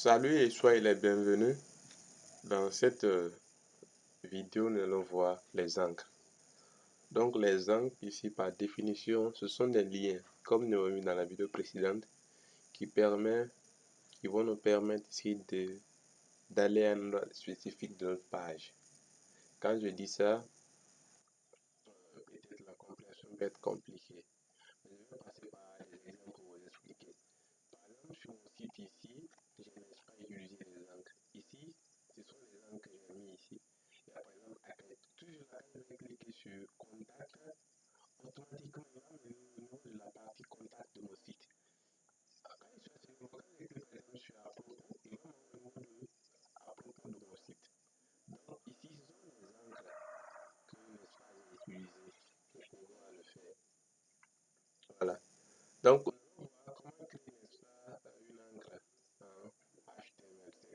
Salut et soyez les bienvenus. Dans cette vidéo, nous allons voir les encres. Donc les encres, ici par définition, ce sont des liens, comme nous l'avons vu dans la vidéo précédente, qui vont nous permettre ici d'aller à un endroit spécifique de notre page. Quand je dis ça, peut-être la compréhension peut être compliquée. Je vais passer par des exemples pour vous expliquer. Par exemple, sur mon site ici, je n'ai pas utilisé les encres. Ici, ce sont les encres que j'ai mis ici. Il y a par exemple accueil. Toujours là, je vais cliquer sur contact. Automatiquement, il va me donner le nom de la partie contact de mon site. Quand je suis sur quand je clique par exemple sur à propos, il va me donner le nom de à propos de mon site. Donc ici, ce sont les encres que n'est-ce pas j'ai utilisé pour pouvoir le faire. Voilà. Donc, nous allons voir comment créer, n'est-ce pas, une encre en HTML5.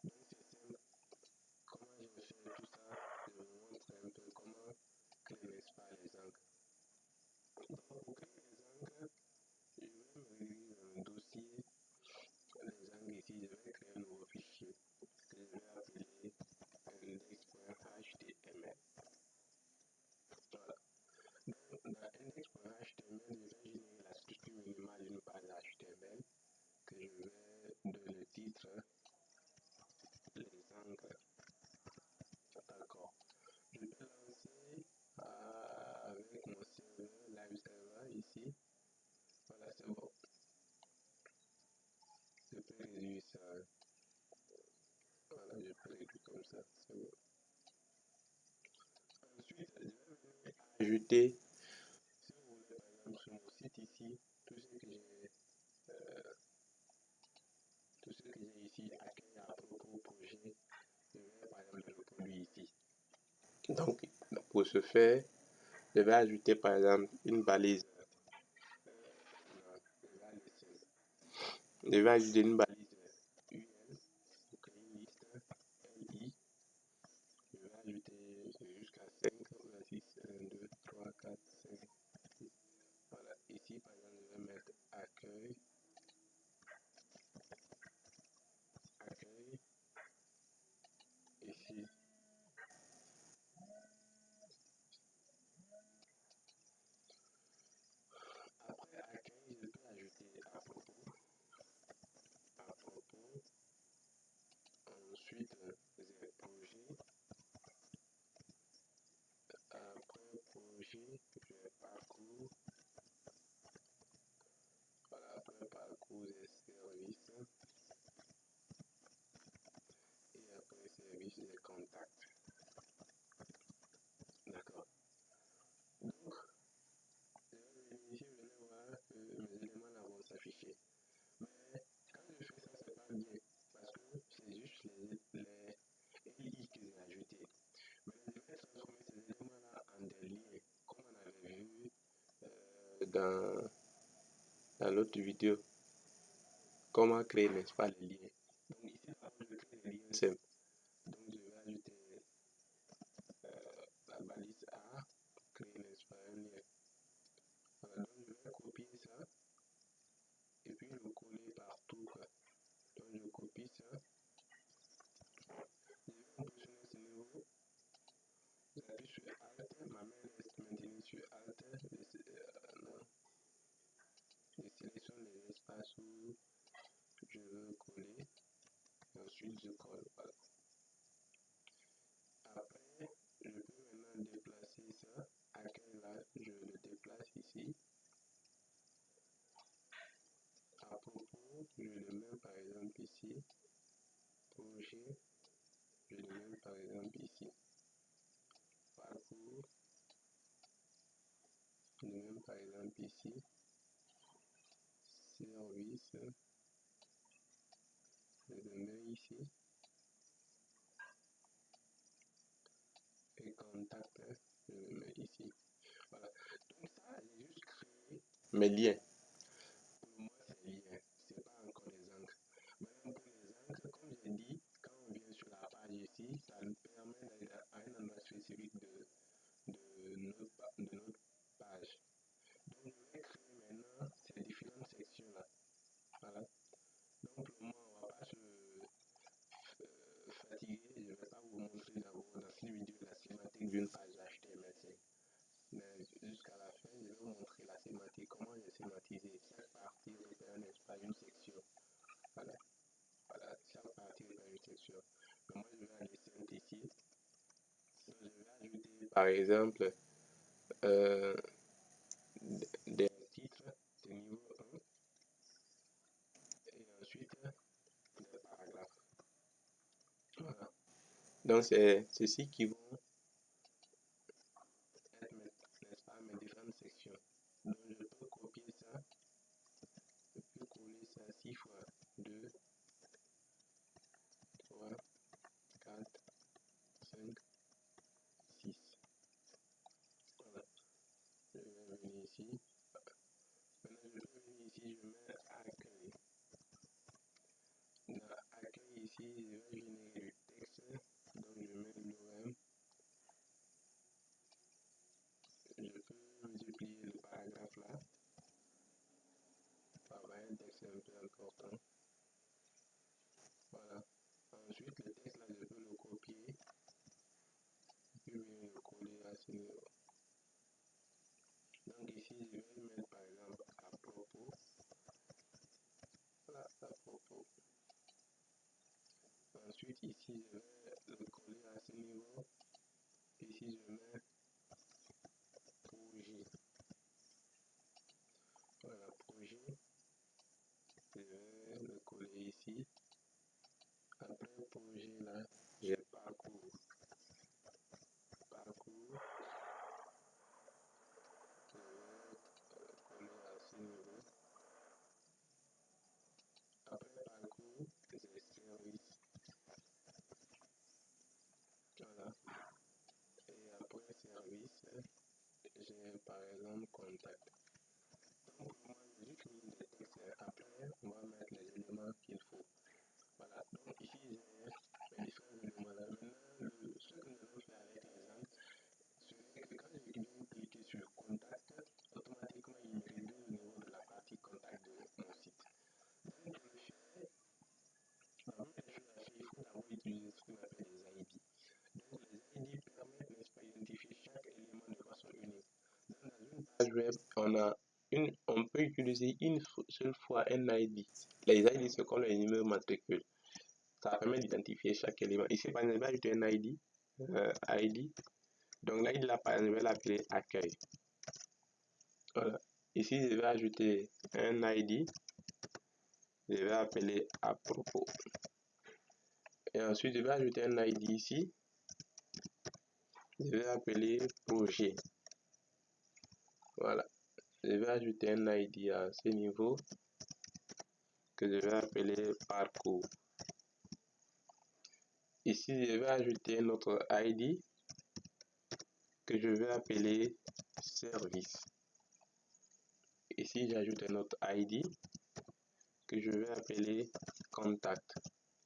Donc, c'est simple. Comment je vais faire tout ça? Je vous montre un peu comment créer, n'est-ce pas, les encres. Donc, pour créer les encres, je vais me rendre dans le dossier, les encres ici, je vais créer un nouveau fichier que je vais appeler index.html. Voilà. Donc, dans index.html, je vais générer la structure minimale d'une page HTML que je vais donner le titre les encres. D'accord. Je peux lancer avec mon serveur, live server ici. Voilà, c'est bon. Je peux réduire ça. Voilà, je peux réduire comme ça. C'est bon. Ensuite, je vais venir ajouter, si vous voulez, par exemple, sur mon site ici, tout ce que j'ai ici, accueil à propos, projet, je vais par exemple le produit ici. Donc, pour ce faire, je vais ajouter par exemple une balise. Je vais ajouter une balise UL pour créer une liste LI. Je vais ajouter jusqu'à 5, 6, 1, 2, 3, 4, 5, 6. Voilà, ici par exemple, je vais mettre accueil, ici. Après accueil, je peux ajouter à propos. Ensuite, j'ai projet. Après projet, j'ai parcours. Voilà, après parcours, j'ai service. Et après service, j'ai contact. D'accord. Donc, ici, vous allez voir que mes éléments là vont s'afficher. Mais quand je fais ça, c'est pas bien. Parce que c'est juste les LI que j'ai ajoutés. Mais je vais transformer ces éléments-là en des liens, comme on avait vu dans l'autre vidéo. Comment créer, n'est-ce pas, les liens. Donc ici, je crée des liens simples. Donc je vais ajouter la balise A, créer, n'est-ce pas, un lien. Voilà, donc je vais copier ça et puis le coller partout, quoi. Donc je copie ça. Je vais me positionner ce niveau. J'appuie sur Alt, ma main reste maintenue sur Alt. Je sélectionne les espaces où je veux coller. Ensuite, je colle. Voilà. Après, je peux maintenant déplacer ça. Accueil là, je le déplace ici. À propos, je le mets par exemple ici. Projet, je le mets par exemple ici. Parcours, je le mets par exemple ici. Service, je le mets ici. Et contact, je le mets ici. Voilà. Donc ça, j'ai juste créé mes liens. Pour moi, c'est liens. C'est pas encore les encres. Maintenant, pour les encres, comme j'ai dit, quand on vient sur la page ici, ça nous permet d'aller à un endroit spécifique de notre page. Donc, je vais créer maintenant ces différentes sections-là. Voilà. Donc, pour le moment, on va pas se je vais aller simple ici. Donc, je vais ajouter par exemple des titres de niveau 1 et ensuite des paragraphes. Voilà. Donc c'est ceci qui vont être n'est-ce pas, mes différentes sections. Donc je peux copier ça, je peux coller ça 6 fois 2, 3, 4, 5, 6. Voilà. Je vais venir ici. Maintenant je peux venir ici, je mets accueil. Dans accueil ici, je vais générer du texte. Donc je mets l'OM. Je peux multiplier le paragraphe là. Ça va être un texte un peu important. Voilà. Ensuite, le texte là, je peux le copier. Puis venir le coller à ce niveau. Donc ici, je vais mettre par exemple à propos. Voilà, à propos. Ensuite, ici, je vais le coller à ce niveau. Ici, je mets projet. Voilà, projet. Je vais le coller ici. Après projet là, j'ai parcours. Parcours. Je vais coller à ce niveau. Après parcours, j'ai service. Voilà. Et après service, j'ai par exemple contact. Donc pour moi, j'ai juste mis des textes. Après, on va mettre les éléments qu'il faut. Voilà. Donc ici, j'ai mes différents éléments là. Maintenant, ce que nous allons faire avec l'exemple, c'est que quand je viens cliquer sur contact, automatiquement il me réduit au niveau de la partie contact de mon site. Donc pour le faire, parmi les choses à faire, il faut d'abord utiliser ce qu'on appelle les ID. Donc les ID permettent, n'est-ce pas, d'identifier chaque élément de façon unique. Donc dans une page web, on peut utiliser une seule fois un ID. Les ID, c'est comme les numéros matricules. Ça permet d'identifier chaque élément. Ici, par exemple, ajouter un ID. ID. Donc l'ID là, par exemple, je vais l'appeler accueil. Voilà. Ici, je vais ajouter un ID. Je vais appeler à propos. Et ensuite, je vais ajouter un ID ici. Je vais appeler projet. Voilà. Je vais ajouter un ID à ce niveau que je vais appeler parcours. Ici, je vais ajouter un autre ID que je vais appeler service. Ici, j'ajoute un autre ID que je vais appeler contact.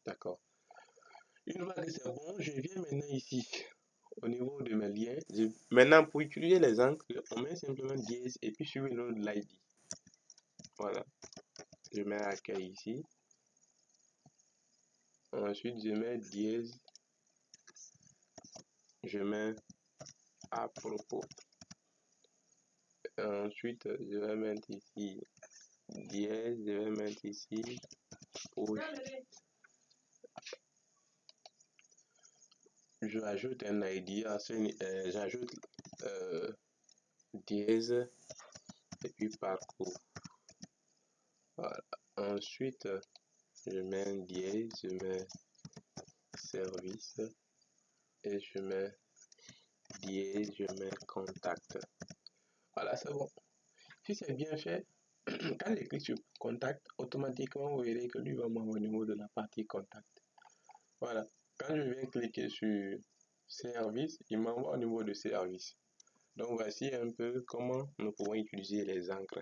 D'accord. Une fois que c'est bon, je viens maintenant ici au niveau de mes liens. Maintenant, pour utiliser les encres, on met simplement dièse et puis suivre le nom de l'ID. Voilà. Je mets accueil ici. Ensuite, je mets dièse. Je mets à propos. Ensuite, je vais mettre ici dièse. Je vais mettre ici projet. Je ajoute un ID à ce j'ajoute dièse et puis parcours. Voilà. Ensuite, je mets un dièse, je mets service et je mets dièse, je mets contact. Voilà, c'est bon. Si c'est bien fait, quand je clique sur contact, automatiquement vous verrez que lui va m'envoyer au niveau de la partie contact. Voilà. Quand je viens cliquer sur service, il m'envoie au niveau de service. Donc voici un peu comment nous pouvons utiliser les encres.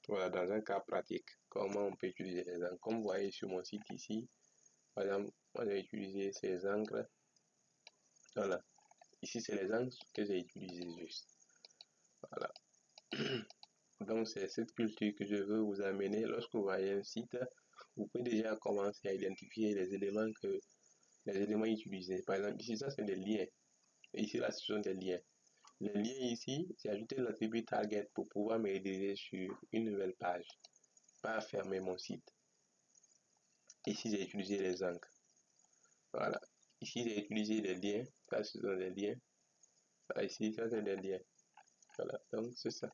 Voilà, dans un cas pratique, comment on peut utiliser les encres. Comme vous voyez sur mon site ici, par exemple, moi j'ai utilisé ces encres. Voilà, ici c'est les encres que j'ai utilisées juste. Voilà. Donc c'est cette culture que je veux vous amener. Lorsque vous voyez un site, vous pouvez déjà commencer à identifier les éléments utilisés. Par exemple, ici ça c'est des liens. Et ici là ce sont des liens. Les liens ici, j'ai ajouté l'attribut target pour pouvoir me rediriger sur une nouvelle page. Pas fermer mon site. Ici, j'ai utilisé les encres. Voilà. Ici, j'ai utilisé des liens. Ça, ce sont des liens. Ça ici, ça, c'est des liens. Voilà, donc c'est ça.